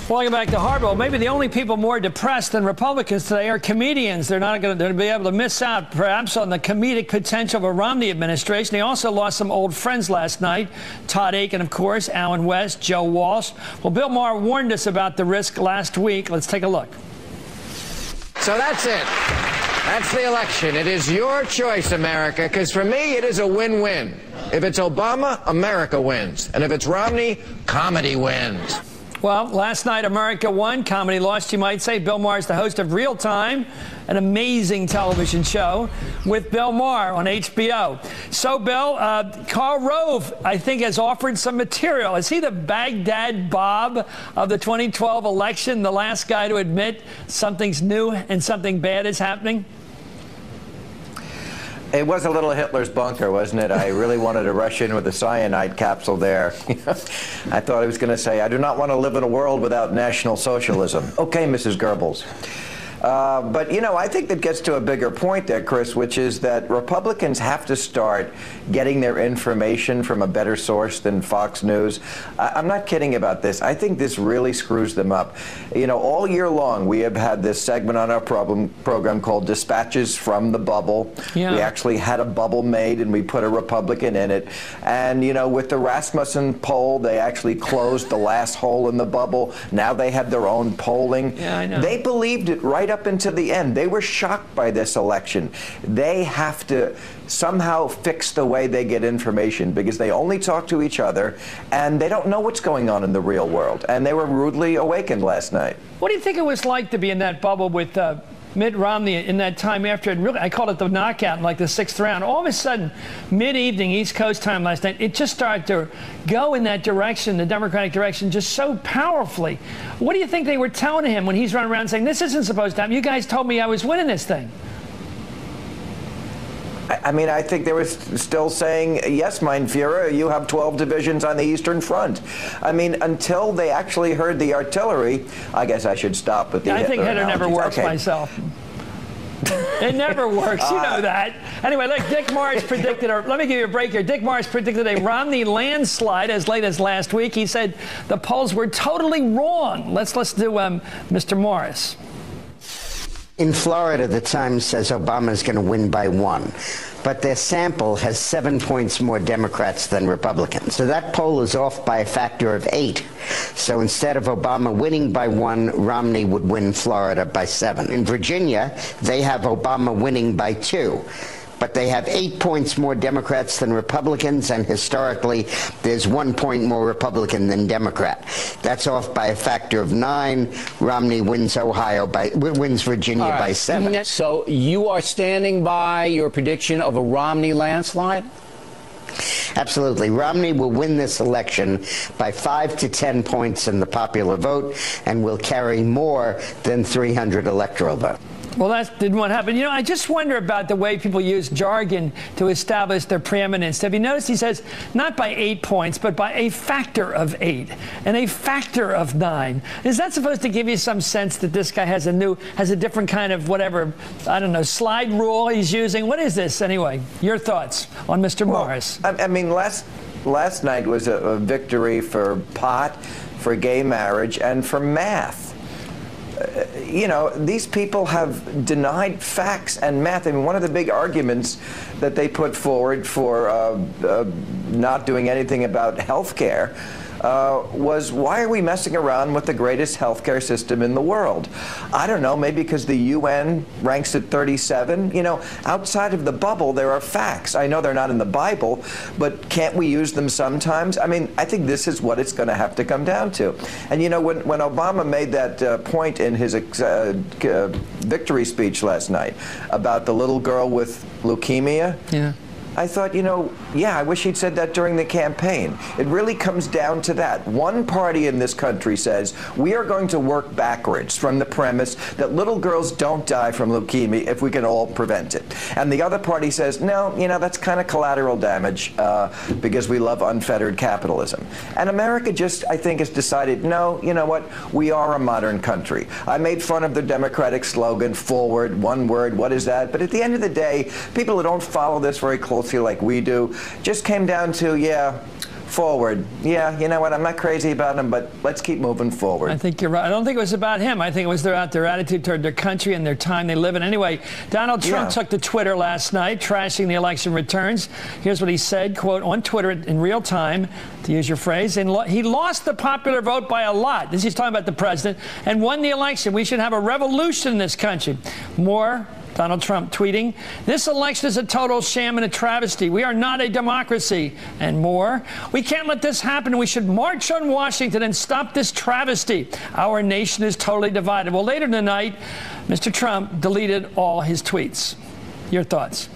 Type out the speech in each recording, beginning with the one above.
Welcome back to Hardball. Maybe the only people more depressed than Republicans today are comedians. They're not going to be able to miss out, perhaps, on the comedic potential of a Romney administration. He also lost some old friends last night. Todd Akin, of course, Alan West, Joe Walsh. Well, Bill Maher warned us about the risk last week. Let's take a look. So that's it. That's the election. It is your choice, America, because for me, it is a win-win. If it's Obama, America wins. And if it's Romney, comedy wins. Well, last night, America won. Comedy lost, you might say. Bill Maher is the host of Real Time, an amazing television show with Bill Maher on HBO. So, Bill, Karl Rove, I think, has offered some material. Is he the Baghdad Bob of the 2012 election, the last guy to admit something's new and something bad is happening? It was a little Hitler's bunker, wasn't it? I really wanted to rush in with a cyanide capsule there. I thought I was going to say, I do not want to live in a world without National Socialism. Okay, Mrs. Goebbels. But, you know, I think that gets to a bigger point there, Chris, which is that Republicans have to start getting their information from a better source than Fox News. I'm not kidding about this. I think this really screws them up. You know, all year long, we have had this segment on our program called Dispatches from the Bubble. Yeah. We actually had a bubble made, and we put a Republican in it. And, you know, with the Rasmussen poll, they actually closed the last hole in the bubble. Now they have their own polling. Yeah, I know. They believed it right up until the end. They were shocked by this election. They have to somehow fix the way they get information, because they only talk to each other and they don't know what's going on in the real world. And they were rudely awakened last night. What do you think it was like to be in that bubble with Mitt Romney in that time after it really, I called it the knockout in like the 6th round. All of a sudden, mid-evening East Coast time last night, it just started to go in that direction, the Democratic direction, just so powerfully. What do you think they were telling him when he's running around saying, this isn't supposed to happen? You guys told me I was winning this thing. I mean, I think they were still saying, yes, mein Führer, you have 12 divisions on the Eastern Front. I mean, until they actually heard the artillery, I guess I should stop with the I think Hitler analogies. never works Okay. myself. It never works. You know that. Anyway, look, Dick Morris predicted, or let me give you a break here. Dick Morris predicted a Romney landslide as late as last week. He said the polls were totally wrong. Let's do Mr. Morris. In Florida, the Times says Obama's going to win by 1. But their sample has 7 points more Democrats than Republicans. So that poll is off by a factor of 8. So instead of Obama winning by 1, Romney would win Florida by 7. In Virginia, they have Obama winning by 2. But they have 8 points more Democrats than Republicans, and historically, there's 1 point more Republican than Democrat. That's off by a factor of 9. Romney wins Virginia by 7. So you are standing by your prediction of a Romney landslide? Absolutely. Romney will win this election by 5 to 10 points in the popular vote and will carry more than 300 electoral votes. Well, that didn't want to happen. You know, I just wonder about the way people use jargon to establish their preeminence. Have you noticed he says not by 8 points, but by a factor of 8 and a factor of 9? Is that supposed to give you some sense that this guy has a different kind of whatever, I don't know, slide rule he's using? What is this anyway? Your thoughts on Mr. Morris? I mean, last night was a victory for pot, for gay marriage, and for math. You know, these people have denied facts and math. I mean, one of the big arguments that they put forward for not doing anything about health care was, why are we messing around with the greatest healthcare system in the world? I don't know, maybe because the UN ranks at 37. You know, outside of the bubble, there are facts. I know they're not in the Bible, but can't we use them sometimes? I mean, I think this is what it's going to have to come down to. And, you know, when Obama made that point in his victory speech last night about the little girl with leukemia, yeah, I thought, you know, yeah, I wish he'd said that during the campaign. It really comes down to that. One party in this country says, we are going to work backwards from the premise that little girls don't die from leukemia if we can all prevent it. And the other party says, no, you know, that's kind of collateral damage because we love unfettered capitalism. And America just, I think, has decided, no, you know what, we are a modern country. I made fun of the Democratic slogan, forward, one word, what is that? But at the end of the day, people who don't follow this very closely like we do, just came down to, yeah, forward. Yeah, you know what? I'm not crazy about him, but let's keep moving forward. I think you're right. I don't think it was about him. I think it was their attitude toward their country and their time they live in. Anyway, Donald Trump took to Twitter last night, trashing the election returns. Here's what he said, quote, on Twitter in real time, to use your phrase, and he lost the popular vote by a lot. This is talking about the president, and won the election. We should have a revolution in this country. More. Donald Trump tweeting, this election is a total sham and a travesty. We are not a democracy. And more, we can't let this happen. We should march on Washington and stop this travesty. Our nation is totally divided. Well, later tonight, Mr. Trump deleted all his tweets. Your thoughts?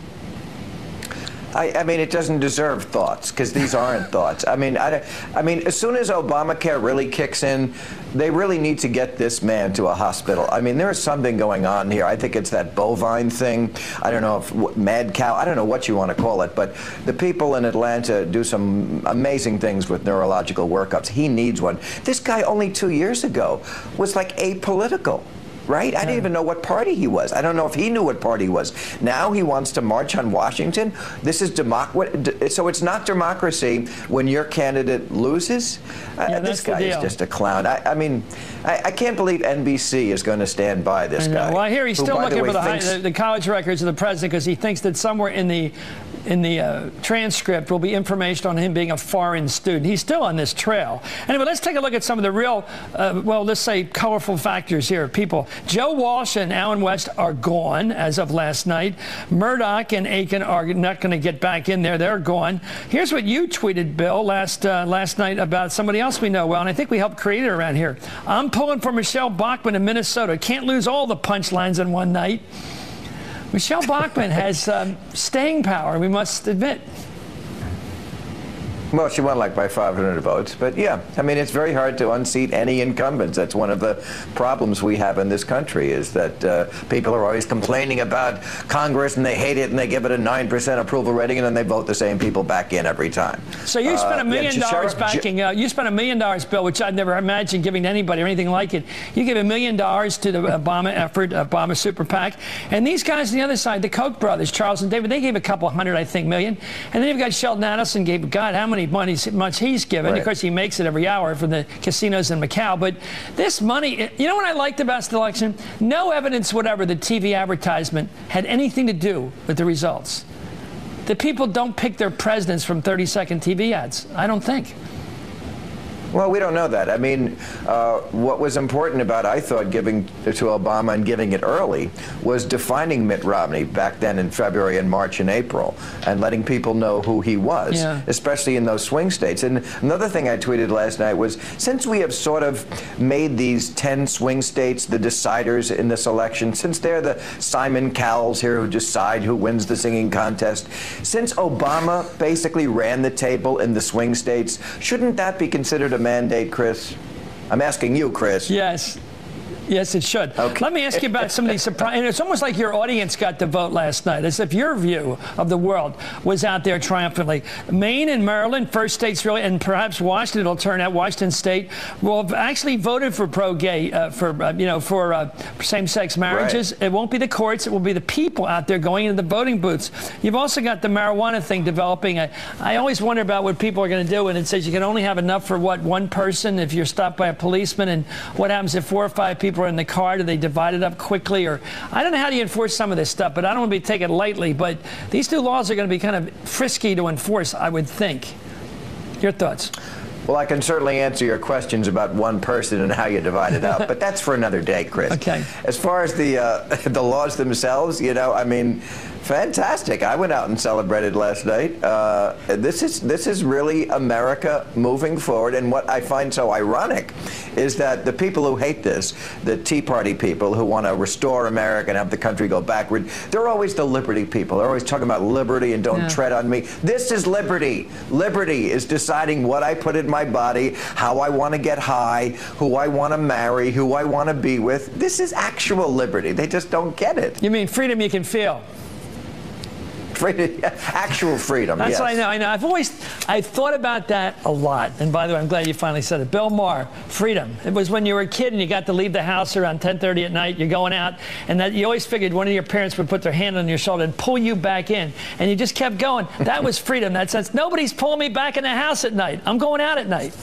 I mean, it doesn't deserve thoughts, because these aren't thoughts. I mean, as soon as Obamacare really kicks in, they really need to get this man to a hospital. I mean, there is something going on here. I think it's that bovine thing. I don't know if mad cow. I don't know what you want to call it, but the people in Atlanta do some amazing things with neurological workups. He needs one. This guy only 2 years ago was like apolitical. Right? I didn't even know what party he was. I don't know if he knew what party he was. Now he wants to march on Washington. This is so it's not democracy when your candidate loses? This guy is just a clown. I mean, I can't believe NBC is going to stand by this guy. Well, I hear he's still looking for the college records of the president, because he thinks that somewhere in the transcript will be information on him being a foreign student. He's still on this trail. Anyway, let's take a look at some of the real, well, let's say colorful factors here. People, Joe Walsh and Allen West are gone as of last night. Murdoch and Aiken are not going to get back in there. They're gone. Here's what you tweeted, Bill, last night about somebody else we know well, and I think we helped create it around here. I'm pulling for Michelle Bachmann in Minnesota. Can't lose all the punchlines in one night. Michelle Bachmann has staying power, we must admit. Well, she won like by 500 votes, but yeah, I mean, it's very hard to unseat any incumbents. That's one of the problems we have in this country, is that people are always complaining about Congress and they hate it and they give it a 9% approval rating and then they vote the same people back in every time. So you spent $1 million backing, you spent $1 million, Bill, which I'd never imagined giving to anybody or anything like it. You gave $1 million to the Obama effort, Obama Super PAC, and these guys on the other side, the Koch brothers, Charles and David, they gave a couple hundred, I think, million. And then you've got Sheldon Adelson gave, God, how many much he's given. Right. Of course, he makes it every hour from the casinos in Macau. But this money, you know what I liked about the election? No evidence whatever that TV advertisement had anything to do with the results. The people don't pick their presidents from 30-second TV ads. I don't think. Well, we don't know that. I mean, what was important about, I thought, giving to Obama and giving it early was defining Mitt Romney back then in February and March and April and letting people know who he was, especially in those swing states. And another thing I tweeted last night was, since we have sort of made these 10 swing states the deciders in this election, since they're the Simon Cowells here who decide who wins the singing contest, since Obama basically ran the table in the swing states, shouldn't that be considered a mandate, Chris? I'm asking you, Chris. Yes. Yes, it should. Okay. Let me ask you about some of these surprises. And it's almost like your audience got to vote last night, as if your view of the world was out there triumphantly. Maine and Maryland, first states really, and perhaps Washington will turn out, Washington State, will have actually voted for pro-gay, for same-sex marriages. Right. It won't be the courts. It will be the people out there going into the voting booths. You've also got the marijuana thing developing. I always wonder about what people are going to do, and it says you can only have enough for, what, one person if you're stopped by a policeman, and what happens if 4 or 5 people are in the car? Do they divide it up quickly? Or I don't know how do you enforce some of this stuff, but I don't want to be taken lightly. But these two laws are going to be kind of frisky to enforce, I would think. Your thoughts? Well, I can certainly answer your questions about one person and how you divide it up, but that's for another day, Chris. Okay. As far as the laws themselves, I mean, fantastic. I went out and celebrated last night. This is really America moving forward, and what I find so ironic is that the people who hate this, the Tea Party people who want to restore America and have the country go backward, they're always the liberty people. They're always talking about liberty and don't tread on me. This is liberty. Liberty is deciding what I put in my body, how I want to get high, who I want to marry, who I want to be with. This is actual liberty. They just don't get it. You mean freedom you can feel? freedom, actual freedom. That's yes. what I know. I've thought about that a lot. And by the way, I'm glad you finally said it. Bill Maher, freedom. It was when you were a kid and you got to leave the house around 10:30 at night. You're going out, and that you always figured one of your parents would put their hand on your shoulder and pull you back in, and you just kept going. That was freedom. That sense, nobody's pulling me back in the house at night. I'm going out at night.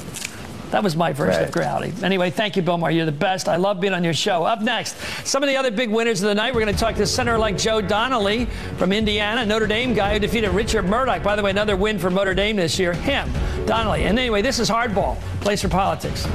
That was my version of reality. Anyway, thank you, Bill Maher. You're the best. I love being on your show. Up next, some of the other big winners of the night. We're going to talk to Senator-elect Joe Donnelly from Indiana, Notre Dame guy who defeated Richard Murdoch. By the way, another win for Notre Dame this year. Him, Donnelly. And anyway, this is Hardball, Place for Politics.